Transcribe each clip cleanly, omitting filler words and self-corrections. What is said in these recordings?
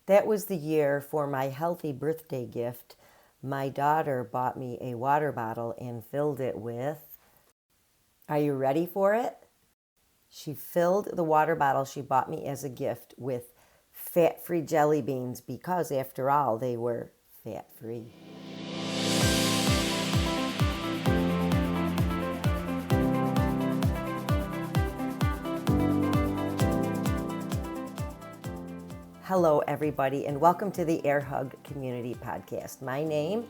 That was the year for my healthy birthday gift. My daughter bought me a water bottle and filled it with, are you ready for it? She filled the water bottle she bought me as a gift with fat-free jelly beans because, after all, they were fat-free. Hello, everybody, and welcome to the Air Hug Community Podcast. My name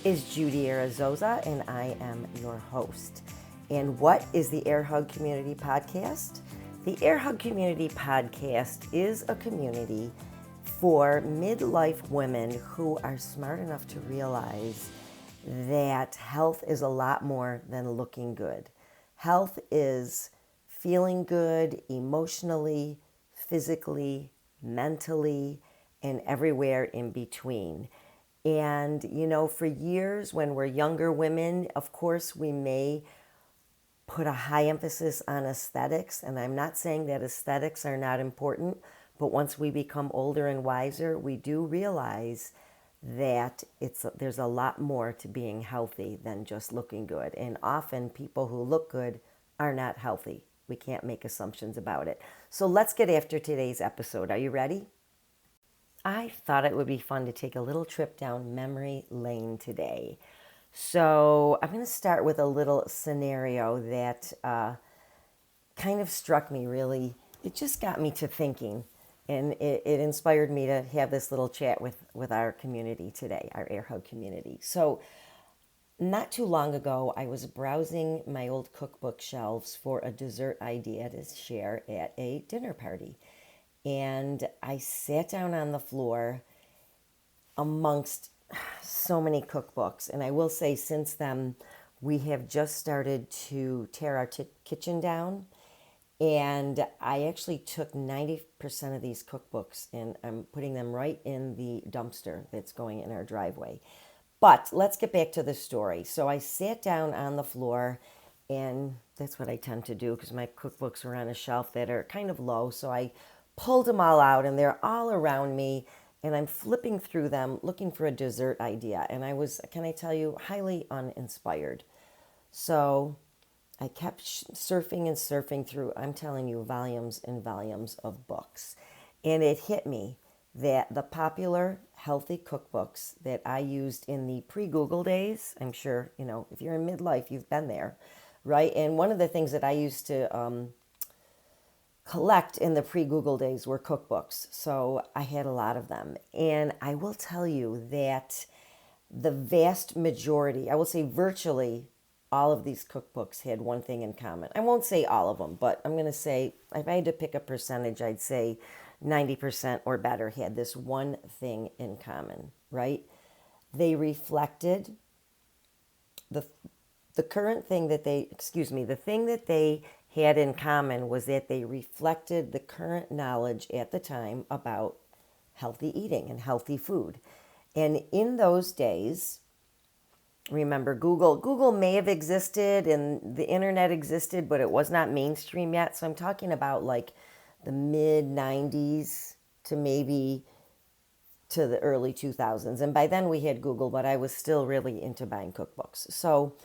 is Judy Arazosa, and I am your host. And what is the Air Hug Community Podcast? The Air Hug Community Podcast is a community for midlife women who are smart enough to realize that health is a lot more than looking good. Health is feeling good emotionally, physically, mentally, and everywhere in between. And, for years when we're younger women, of course, we may put a high emphasis on aesthetics. And I'm not saying that aesthetics are not important, but once we become older and wiser, we do realize that there's a lot more to being healthy than just looking good. And often people who look good are not healthy. We can't make assumptions about it. So let's get after today's episode. Are you ready? I thought it would be fun to take a little trip down memory lane today. So I'm going to start with a little scenario that kind of struck me really. It just got me to thinking, and it inspired me to have this little chat with our community today, our Air Hug community. So not too long ago, I was browsing my old cookbook shelves for a dessert idea to share at a dinner party. And I sat down on the floor amongst so many cookbooks. And I will say, since then, we have just started to tear our kitchen down. And I actually took 90% of these cookbooks and I'm putting them right in the dumpster that's going in our driveway. But let's get back to the story. So I sat down on the floor, and that's what I tend to do because my cookbooks are on a shelf that are kind of low. So I pulled them all out, and they're all around me, and I'm flipping through them looking for a dessert idea. And I was, can I tell you, highly uninspired. So I kept surfing and surfing through, I'm telling you, volumes and volumes of books. And it hit me that the popular healthy cookbooks that I used in the pre-Google days, I'm sure, if you're in midlife, you've been there, right? And one of the things that I used to collect in the pre-Google days were cookbooks. So I had a lot of them. And I will tell you that the vast majority, I will say virtually all of these cookbooks had one thing in common. I won't say all of them, but I'm going to say, if I had to pick a percentage, I'd say 90% or better had this one thing in common, right? They reflected the current thing that the thing that they had in common was that they reflected the current knowledge at the time about healthy eating and healthy food. And in those days, remember, Google may have existed and the internet existed, but it was not mainstream yet. So I'm talking about like the mid 90s to maybe to the early 2000s. And by then we had Google, but I was still really into buying cookbooks. So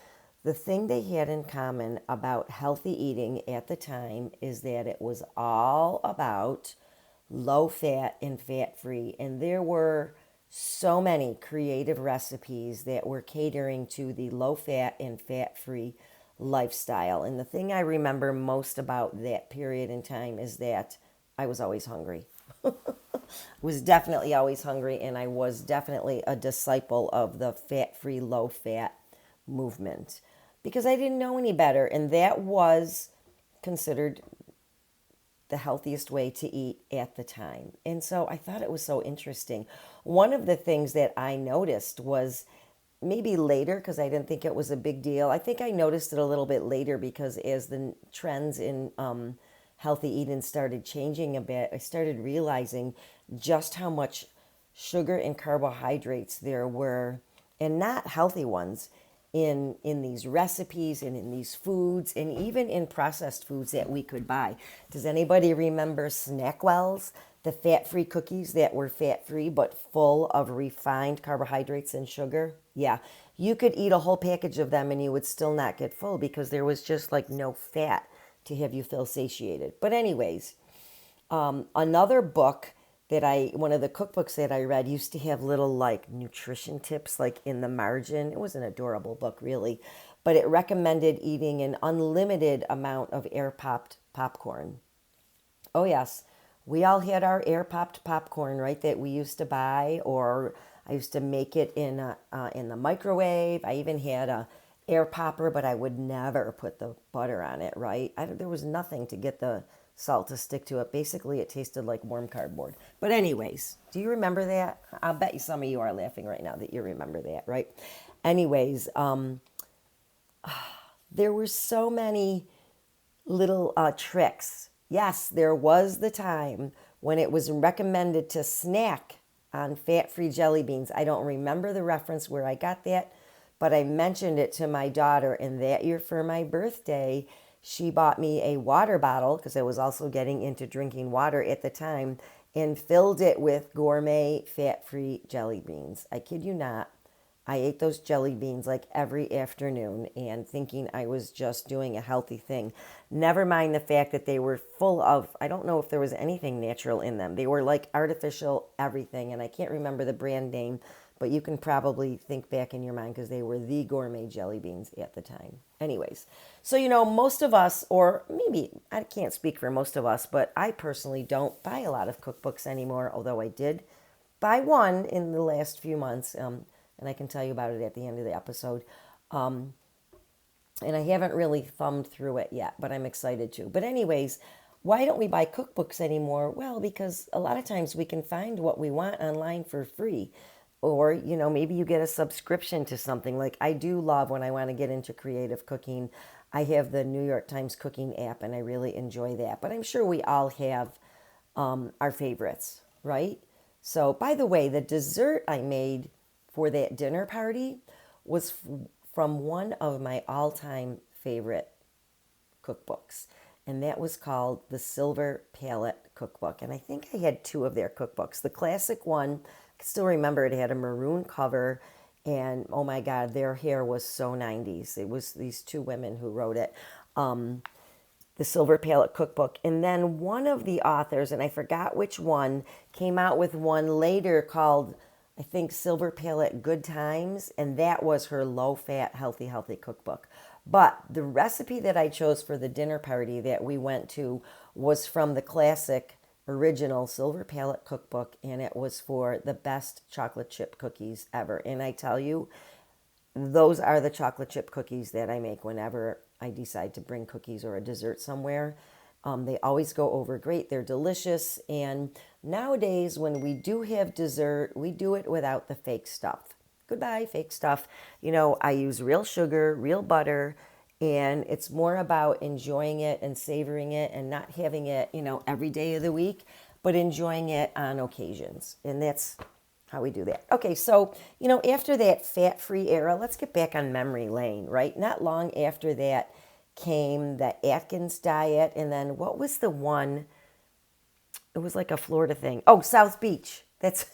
the thing they had in common about healthy eating at the time is that it was all about low fat and fat free. And there were so many creative recipes that were catering to the low fat and fat free lifestyle. And the thing I remember most about that period in time is that I was always hungry. Was definitely always hungry, and I was definitely a disciple of the fat-free, low-fat movement because I didn't know any better, and that was considered the healthiest way to eat at the time. And so I thought it was so interesting. One of the things that I noticed was maybe later, because I didn't think it was a big deal. I think I noticed it a little bit later because as the trends in healthy eating started changing a bit, I started realizing just how much sugar and carbohydrates there were, and not healthy ones, in these recipes and in these foods and even in processed foods that we could buy. Does anybody remember Snackwells? the fat-free cookies that were fat-free but full of refined carbohydrates and sugar. Yeah, you could eat a whole package of them and you would still not get full because there was just like no fat to have you feel satiated. But anyways, another book one of the cookbooks that I read used to have little like nutrition tips like in the margin. It was an adorable book, really, but it recommended eating an unlimited amount of air popped popcorn. Oh, yes. We all had our air popped popcorn, right, that we used to buy, or I used to make it in the microwave. I even had a air popper, but I would never put the butter on it, right? There was nothing to get the salt to stick to it. Basically, it tasted like warm cardboard. But anyways, do you remember that? I'll bet you some of you are laughing right now that you remember that, right? Anyways, there were so many little tricks. Yes, there was the time when it was recommended to snack on fat-free jelly beans. I don't remember the reference where I got that, but I mentioned it to my daughter, and that year for my birthday, she bought me a water bottle because I was also getting into drinking water at the time and filled it with gourmet fat-free jelly beans. I kid you not. I ate those jelly beans like every afternoon and thinking I was just doing a healthy thing. Never mind the fact that they were full of, I don't know if there was anything natural in them. They were like artificial everything, and I can't remember the brand name, but you can probably think back in your mind because they were the gourmet jelly beans at the time. Anyways, so most of us, or maybe I can't speak for most of us, but I personally don't buy a lot of cookbooks anymore, although I did buy one in the last few months. And I can tell you about it at the end of the episode. And I haven't really thumbed through it yet, but I'm excited to. But anyways, why don't we buy cookbooks anymore? Well, because a lot of times we can find what we want online for free. Or, maybe you get a subscription to something. Like I do love when I want to get into creative cooking. I have the New York Times cooking app, and I really enjoy that. But I'm sure we all have our favorites, right? So, by the way, the dessert I made for that dinner party was from one of my all-time favorite cookbooks, and that was called the Silver Palette Cookbook. And I think I had two of their cookbooks. The classic one, I can still remember it had a maroon cover, and oh my God, their hair was so 90s. It was these two women who wrote it. The Silver Palette Cookbook. And then one of the authors, and I forgot which one, came out with one later called, I think, Silver Palette Good Times, and that was her low-fat, healthy cookbook. But the recipe that I chose for the dinner party that we went to was from the classic original Silver Palette Cookbook, and it was for the best chocolate chip cookies ever. And I tell you, those are the chocolate chip cookies that I make whenever I decide to bring cookies or a dessert somewhere. They always go over great. They're delicious. And nowadays, when we do have dessert, we do it without the fake stuff. Goodbye, fake stuff. I use real sugar, real butter, and it's more about enjoying it and savoring it and not having it, every day of the week, but enjoying it on occasions. And that's how we do that. Okay, so, after that fat-free era, let's get back on memory lane, right? Not long after that came the Atkins diet, and then what was the one? It was like a Florida thing. Oh, South Beach. That's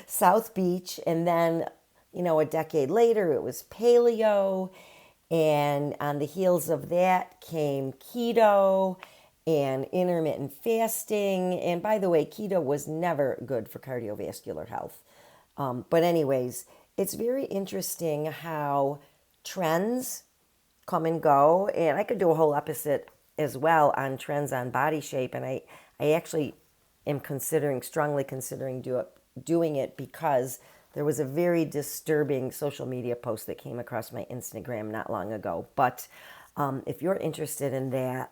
South Beach. And then, a decade later, it was paleo. And on the heels of that came keto and intermittent fasting. And by the way, keto was never good for cardiovascular health. But anyways, it's very interesting how trends come and go. And I could do a whole episode as well on trends on body shape. And I actually am strongly considering doing it because there was a very disturbing social media post that came across my Instagram not long ago. But if you're interested in that,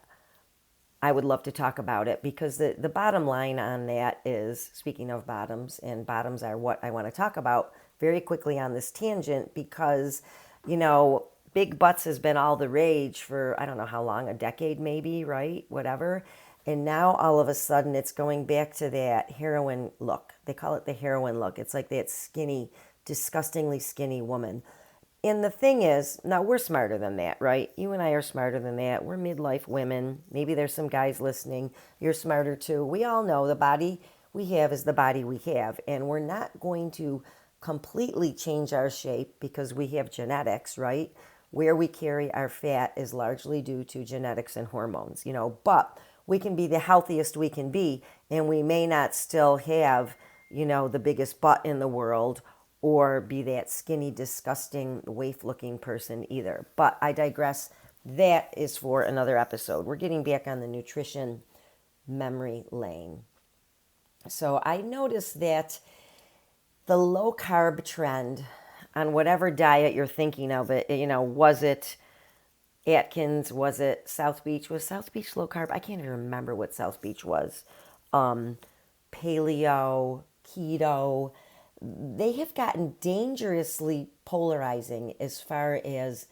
I would love to talk about it, because the bottom line on that is, speaking of bottoms, and bottoms are what I want to talk about very quickly on this tangent, because, big butts has been all the rage for, I don't know how long, a decade maybe, right? Whatever. And now all of a sudden it's going back to that heroin look. They call it the heroin look. It's like that skinny, disgustingly skinny woman. And the thing is, now we're smarter than that, right? You and I are smarter than that. We're midlife women. Maybe there's some guys listening. You're smarter too. We all know the body we have is the body we have. And we're not going to completely change our shape because we have genetics, right? Where we carry our fat is largely due to genetics and hormones, but we can be the healthiest we can be, and we may not still have, the biggest butt in the world or be that skinny, disgusting, waif-looking person either. But I digress. That is for another episode. We're getting back on the nutrition memory lane. So I noticed that the low carb trend on whatever diet you're thinking of it, was it Atkins? Was it South Beach? Was South Beach low carb? I can't even remember what South Beach was. Paleo, keto. They have gotten dangerously polarizing as far as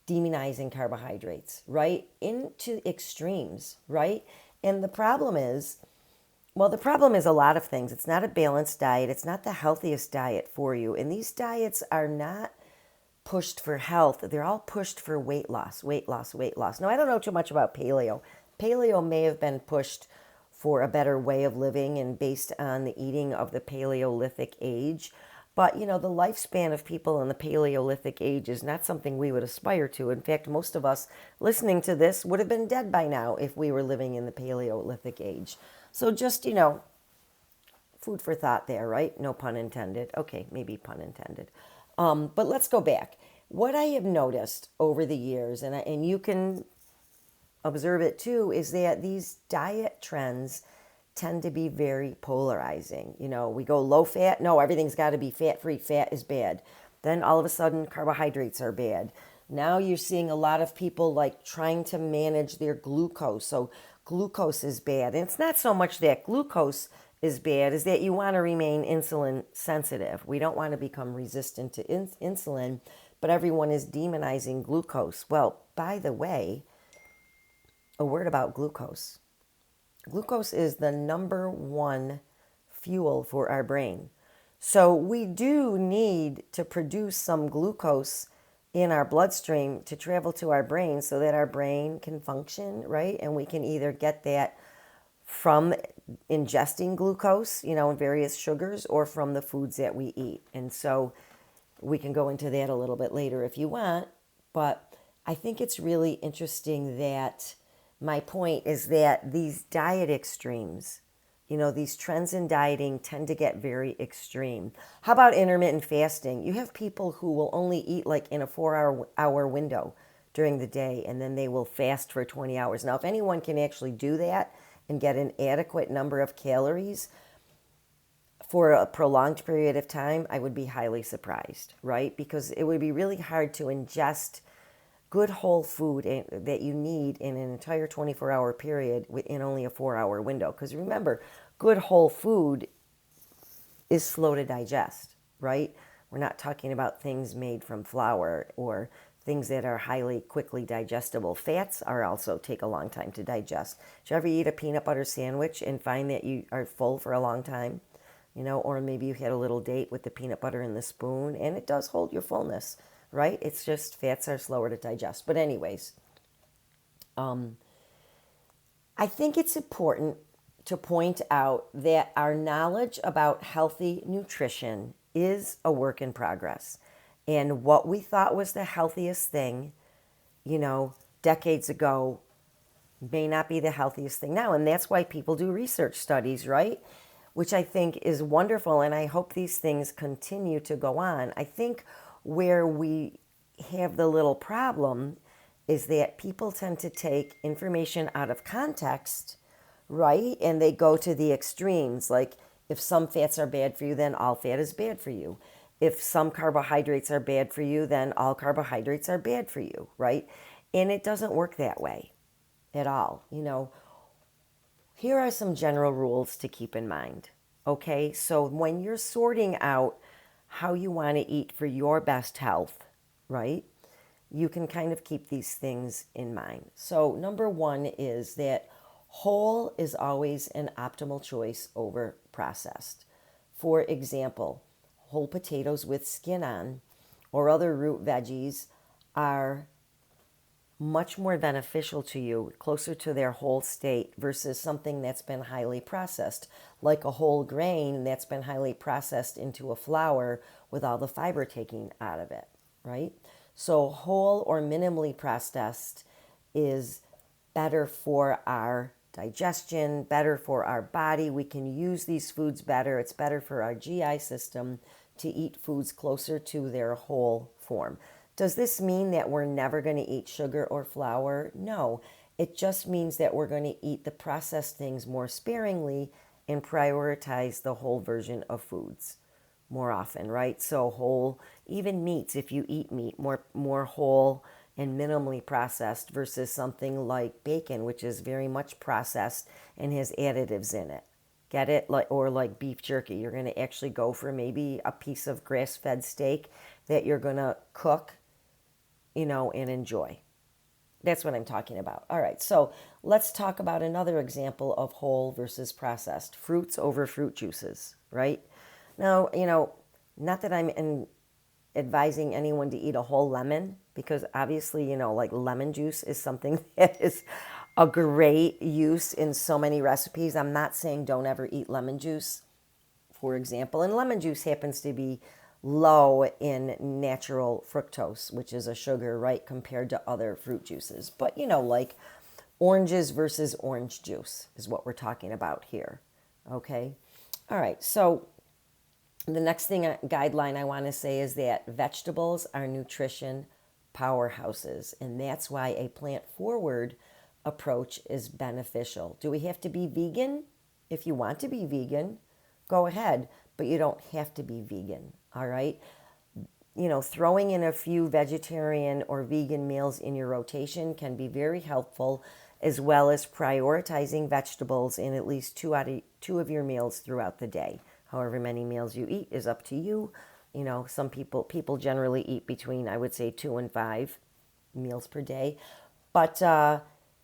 demonizing carbohydrates, right? Into extremes, right? And the problem is a lot of things. It's not a balanced diet. It's not the healthiest diet for you. And these diets are not pushed for health. They're all pushed for weight loss, weight loss, weight loss. Now, I don't know too much about paleo. Paleo may have been pushed for a better way of living and based on the eating of the Paleolithic age. But, the lifespan of people in the Paleolithic age is not something we would aspire to. In fact, most of us listening to this would have been dead by now if we were living in the Paleolithic age. So just, food for thought there, right? No pun intended. Okay, maybe pun intended. But let's go back. What I have noticed over the years, and you can observe it too, is that these diet trends tend to be very polarizing. We go low fat. No, everything's got to be fat free. Fat is bad. Then all of a sudden, carbohydrates are bad. Now you're seeing a lot of people like trying to manage their glucose. So glucose is bad. And it's not so much that glucose is bad, is that you want to remain insulin sensitive. We don't want to become resistant to insulin, but everyone is demonizing glucose. Well, by the way, a word about glucose. Glucose is the number one fuel for our brain. So we do need to produce some glucose in our bloodstream to travel to our brain so that our brain can function, right? And we can either get that from ingesting glucose, and various sugars, or from the foods that we eat. And so we can go into that a little bit later if you want. But I think it's really interesting that my point is that these diet extremes, these trends in dieting tend to get very extreme. How about intermittent fasting? You have people who will only eat like in a 4-hour window during the day, and then they will fast for 20 hours. Now, if anyone can actually do that and get an adequate number of calories for a prolonged period of time, I would be highly surprised, right? Because it would be really hard to ingest good whole food that you need in an entire 24-hour period in only a 4-hour window. Because remember, good whole food is slow to digest, right? We're not talking about things made from flour or things that are highly quickly digestible. Fats are also take a long time to digest. Did you ever eat a peanut butter sandwich and find that you are full for a long time? Or maybe you had a little date with the peanut butter and the spoon, and it does hold your fullness, right? It's just fats are slower to digest. But anyways, I think it's important to point out that our knowledge about healthy nutrition is a work in progress. And what we thought was the healthiest thing, decades ago may not be the healthiest thing now. And that's why people do research studies, right? Which I think is wonderful. And I hope these things continue to go on. I think where we have the little problem is that people tend to take information out of context, right? And they go to the extremes. Like if some fats are bad for you, then all fat is bad for you. If some carbohydrates are bad for you, then all carbohydrates are bad for you, right? And it doesn't work that way at all. Here are some general rules to keep in mind, okay? So when you're sorting out how you want to eat for your best health, right, you can kind of keep these things in mind. So number one is that whole is always an optimal choice over processed. For example, whole potatoes with skin on or other root veggies are much more beneficial to you, closer to their whole state versus something that's been highly processed, like a whole grain that's been highly processed into a flour with all the fiber taken out of it, right? So whole or minimally processed is better for our digestion, better for our body. We can use these foods better. It's better for our GI system to eat foods closer to their whole form. Does this mean that we're never going to eat sugar or flour? No. It just means that we're going to eat the processed things more sparingly and prioritize the whole version of foods more often, right? So whole, even meats, if you eat meat, more whole and minimally processed versus something like bacon, which is very much processed and has additives in it. Get it? Like beef jerky. You're going to actually go for maybe a piece of grass-fed steak that you're going to cook, and enjoy. That's what I'm talking about. All right, so let's talk about another example of whole versus processed. Fruits over fruit juices, right? Now, not that I'm advising anyone to eat a whole lemon, because obviously, like lemon juice is something that is a great use in so many recipes. I'm not saying don't ever eat lemon juice, for example. And lemon juice happens to be low in natural fructose, which is a sugar, right, compared to other fruit juices. But, like oranges versus orange juice is what we're talking about here. Okay? All right, so the next guideline I want to say is that vegetables are nutrition powerhouses, and that's why a plant-forward approach is beneficial. Do we have to be vegan? If you want to be vegan, go ahead, but you don't have to be vegan, all right? Throwing in a few vegetarian or vegan meals in your rotation can be very helpful, as well as prioritizing vegetables in at least two of your meals throughout the day. However many meals you eat is up to you. Some people generally eat between, I would say, 2 and 5 meals per day. But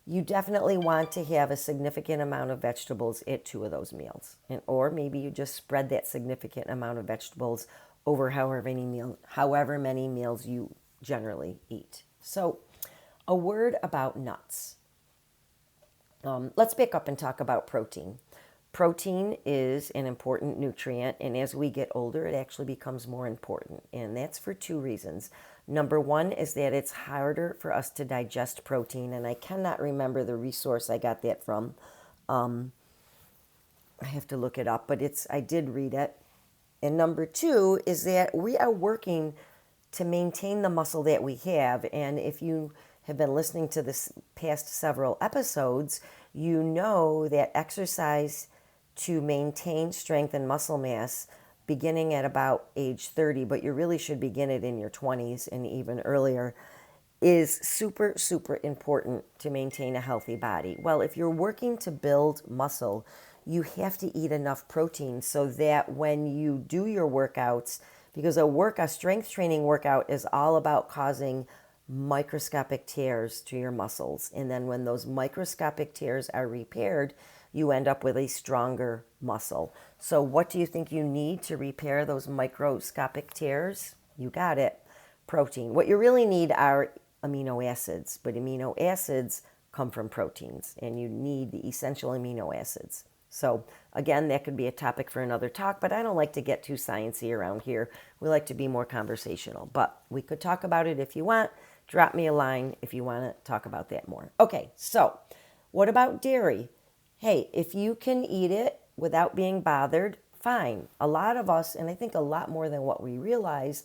you definitely want to have a significant amount of vegetables at 2 of those meals. Or maybe you just spread that significant amount of vegetables over however many meals you generally eat. So a word about nuts. Let's back up and talk about protein. Protein is an important nutrient, and as we get older, it actually becomes more important. And that's for 2 reasons. Number one is that it's harder for us to digest protein, and I cannot remember the resource I got that from. I have to look it up, but I did read it. And number 2 is that we are working to maintain the muscle that we have. And if you have been listening to this past several episodes, you know that exercise to maintain strength and muscle mass beginning at about age 30, but you really should begin it in your 20s and even earlier, is super, super important to maintain a healthy body. Well, if you're working to build muscle, you have to eat enough protein so that when you do your workouts, because a strength training workout is all about causing microscopic tears to your muscles. And then when those microscopic tears are repaired, you end up with a stronger muscle. So what do you think you need to repair those microscopic tears? You got it. Protein. What you really need are amino acids, but amino acids come from proteins, and you need the essential amino acids. So again, that could be a topic for another talk, but I don't like to get too sciencey around here. We like to be more conversational, but we could talk about it if you want. Drop me a line if you want to talk about that more. Okay, so what about dairy? Hey, if you can eat it without being bothered, fine. A lot of us, and I think a lot more than what we realize,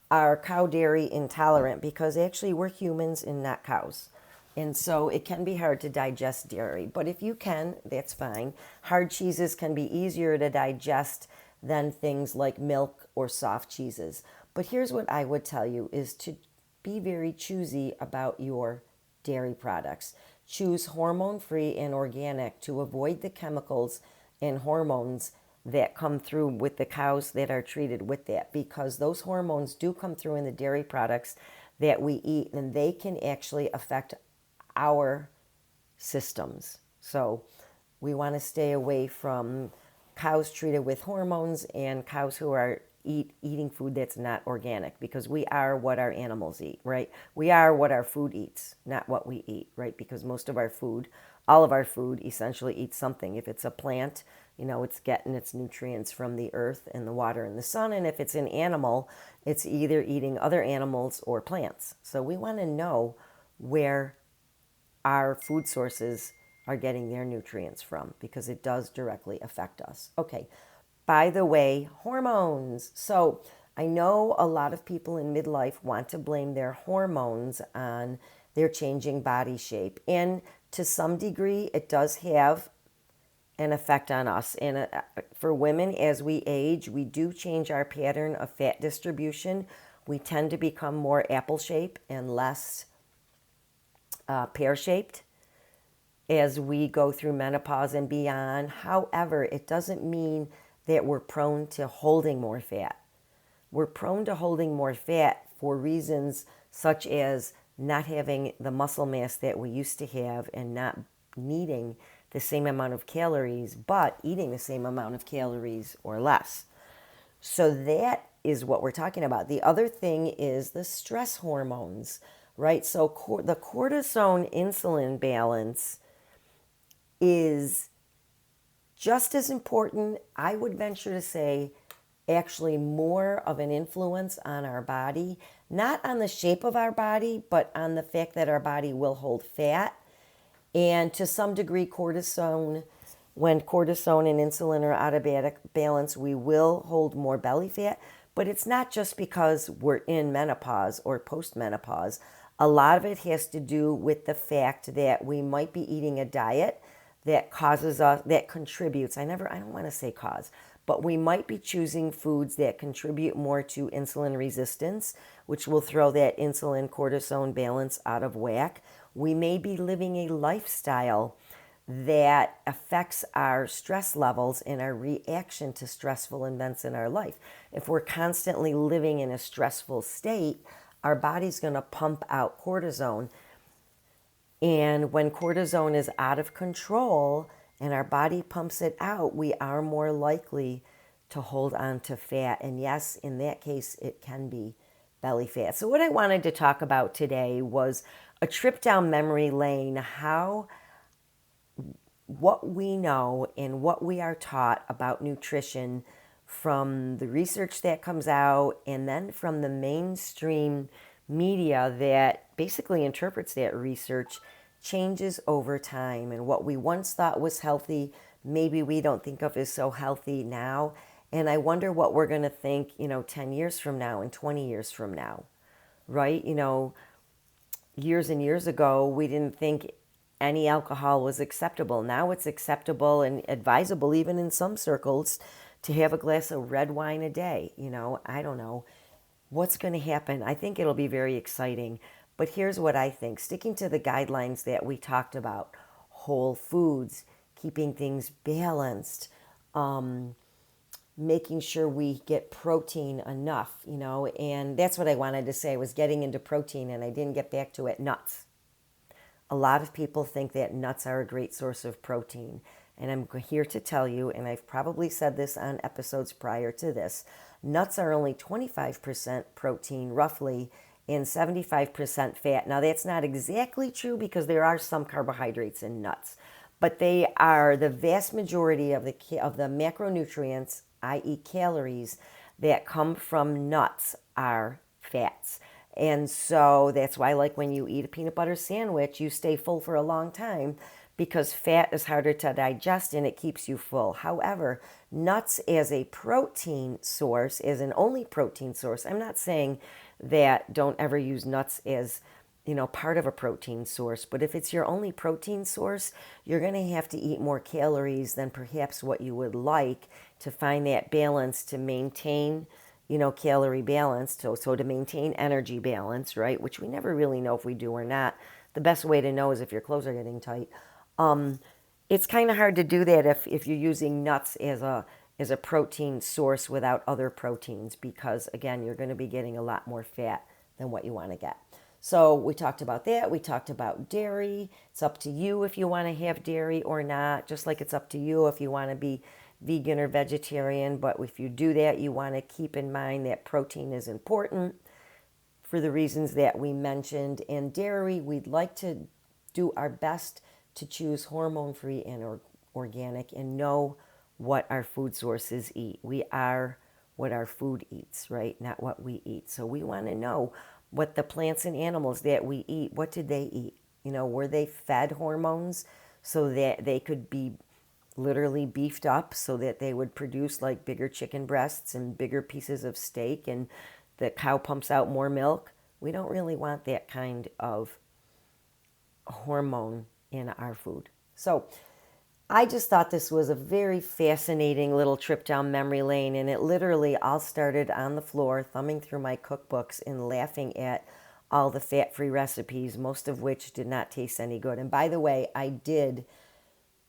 are cow dairy intolerant because actually we're humans and not cows. And so it can be hard to digest dairy. But if you can, that's fine. Hard cheeses can be easier to digest than things like milk or soft cheeses. But here's what I would tell you is to be very choosy about your dairy products. Choose hormone-free and organic to avoid the chemicals and hormones that come through with the cows that are treated with that, because those hormones do come through in the dairy products that we eat, and they can actually affect our systems. So we want to stay away from cows treated with hormones and cows who are eating food that's not organic, because we are what our animals eat, right? We are what our food eats, not what we eat, right? Because most of our food, all of our food essentially eats something. If it's a plant, it's getting its nutrients from the earth and the water and the sun. And if it's an animal, it's either eating other animals or plants. So we want to know where our food sources are getting their nutrients from, because it does directly affect us. Okay, by the way, hormones. So I know a lot of people in midlife want to blame their hormones on their changing body shape. And to some degree, it does have an effect on us. And for women, as we age, we do change our pattern of fat distribution. We tend to become more apple-shaped and less pear-shaped as we go through menopause and beyond. However, it doesn't mean that we're prone to holding more fat. We're prone to holding more fat for reasons such as not having the muscle mass that we used to have and not needing the same amount of calories, but eating the same amount of calories or less. So that is what we're talking about. The other thing is the stress hormones, right? So the cortisone insulin balance is just as important, I would venture to say, actually more of an influence on our body, not on the shape of our body, but on the fact that our body will hold fat. And to some degree, when cortisone and insulin are out of balance, we will hold more belly fat. But it's not just because we're in menopause or post-menopause. A lot of it has to do with the fact that we might be eating a diet that contributes, I don't want to say cause, but we might be choosing foods that contribute more to insulin resistance, which will throw that insulin cortisone balance out of whack. We may be living a lifestyle that affects our stress levels and our reaction to stressful events in our life. If we're constantly living in a stressful state, our body's going to pump out cortisone. And when cortisone is out of control and our body pumps it out, we are more likely to hold on to fat. And yes, in that case, it can be belly fat. So what I wanted to talk about today was a trip down memory lane, what we know and what we are taught about nutrition from the research that comes out and then from the mainstream media that basically interprets that research changes over time. And what we once thought was healthy, maybe we don't think of as so healthy now. And I wonder what we're going to think, 10 years from now and 20 years from now, right? Years and years ago, we didn't think any alcohol was acceptable. Now it's acceptable and advisable, even in some circles, to have a glass of red wine a day. I don't know what's going to happen. I think it'll be very exciting. But here's what I think. Sticking to the guidelines that we talked about, whole foods, keeping things balanced, making sure we get protein enough, and that's what I wanted to say, was getting into protein, and I didn't get back to it. Nuts. A lot of people think that nuts are a great source of protein. And I'm here to tell you, and I've probably said this on episodes prior to this, nuts are only 25% protein, roughly, and 75% fat. Now, that's not exactly true because there are some carbohydrates in nuts, but they are the vast majority of the macronutrients, i.e. calories, that come from nuts are fats. And so that's why, like when you eat a peanut butter sandwich, you stay full for a long time because fat is harder to digest and it keeps you full. However, nuts as a protein source, as an only protein source, I'm not saying that don't ever use nuts as, part of a protein source. But if it's your only protein source, you're going to have to eat more calories than perhaps what you would like to find that balance to maintain calorie balance, so to maintain energy balance, right? Which we never really know if we do or not. The best way to know is if your clothes are getting tight. It's kind of hard to do that if you're using nuts as a protein source without other proteins, because again, you're going to be getting a lot more fat than what you want to get. So we talked about that. We talked about dairy. It's up to you if you want to have dairy or not, just like it's up to you if you want to be vegan or vegetarian, but if you do that, you want to keep in mind that protein is important for the reasons that we mentioned. And dairy, we'd like to do our best to choose hormone-free and organic and know what our food sources eat. We are what our food eats, right? Not what we eat. So we want to know what the plants and animals that we eat, what did they eat? Were they fed hormones so that they could be literally beefed up so that they would produce like bigger chicken breasts and bigger pieces of steak and the cow pumps out more milk? We don't really want that kind of hormone in our food. So I just thought this was a very fascinating little trip down memory lane, and it literally all started on the floor, thumbing through my cookbooks and laughing at all the fat-free recipes, most of which did not taste any good. And by the way, I did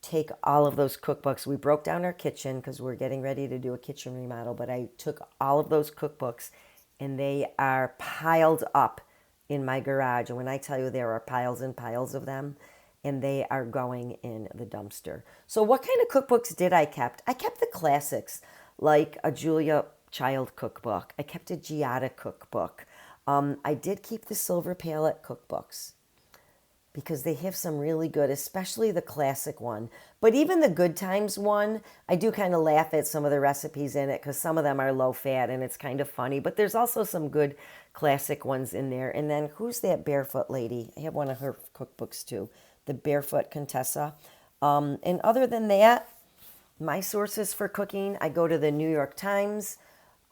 take all of those cookbooks. We broke down our kitchen because we're getting ready to do a kitchen remodel, but I took all of those cookbooks and they are piled up in my garage. And when I tell you there are piles and piles of them, and they are going in the dumpster. So what kind of cookbooks did I kept? I kept the classics, like a Julia Child cookbook. I kept a Giada cookbook. I did keep the Silver Palette cookbooks because they have some really good, especially the classic one. But even the Good Times one, I do kind of laugh at some of the recipes in it because some of them are low fat and it's kind of funny. But there's also some good classic ones in there. And then who's that barefoot lady? I have one of her cookbooks too, the Barefoot Contessa. And other than that, my sources for cooking, I go to the New York Times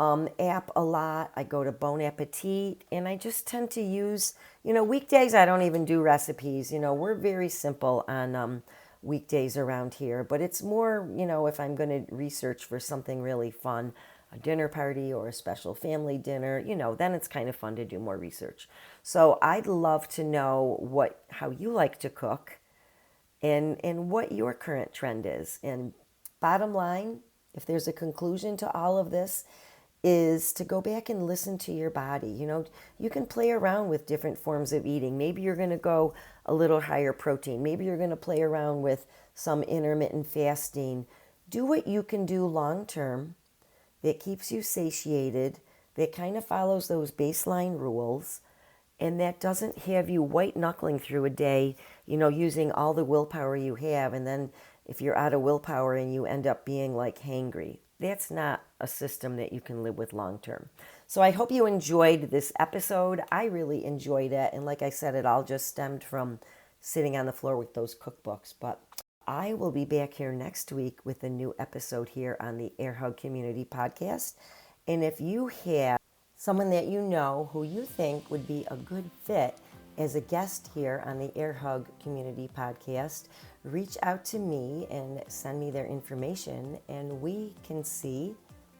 app a lot. I go to Bon Appetit, and I just tend to use, weekdays I don't even do recipes. We're very simple on weekdays around here, but it's more, if I'm going to research for something really fun, a dinner party or a special family dinner, then it's kind of fun to do more research. So I'd love to know how you like to cook and what your current trend is. And bottom line, if there's a conclusion to all of this, is to go back and listen to your body. You can play around with different forms of eating. Maybe you're going to go a little higher protein. Maybe you're going to play around with some intermittent fasting. Do what you can do long term that keeps you satiated, that kind of follows those baseline rules, and that doesn't have you white knuckling through a day, using all the willpower you have. And then if you're out of willpower and you end up being like hangry, that's not a system that you can live with long term. So I hope you enjoyed this episode. I really enjoyed it. And like I said, it all just stemmed from sitting on the floor with those cookbooks. But I will be back here next week with a new episode here on the Air Hug Community Podcast. And if you have someone that you know who you think would be a good fit as a guest here on the Air Hug Community Podcast, reach out to me and send me their information, and we can see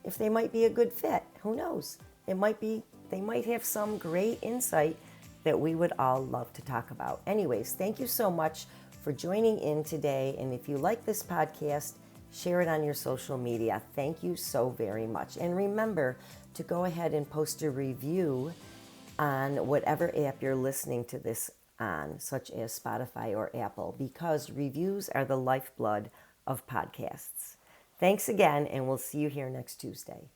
if they might be a good fit. Who knows? They might have some great insight that we would all love to talk about. Anyways, thank you so much for joining in today. And if you like this podcast, share it on your social media. Thank you so very much. And remember to go ahead and post a review on whatever app you're listening to this on, such as Spotify or Apple, because reviews are the lifeblood of podcasts. Thanks again, and we'll see you here next Tuesday.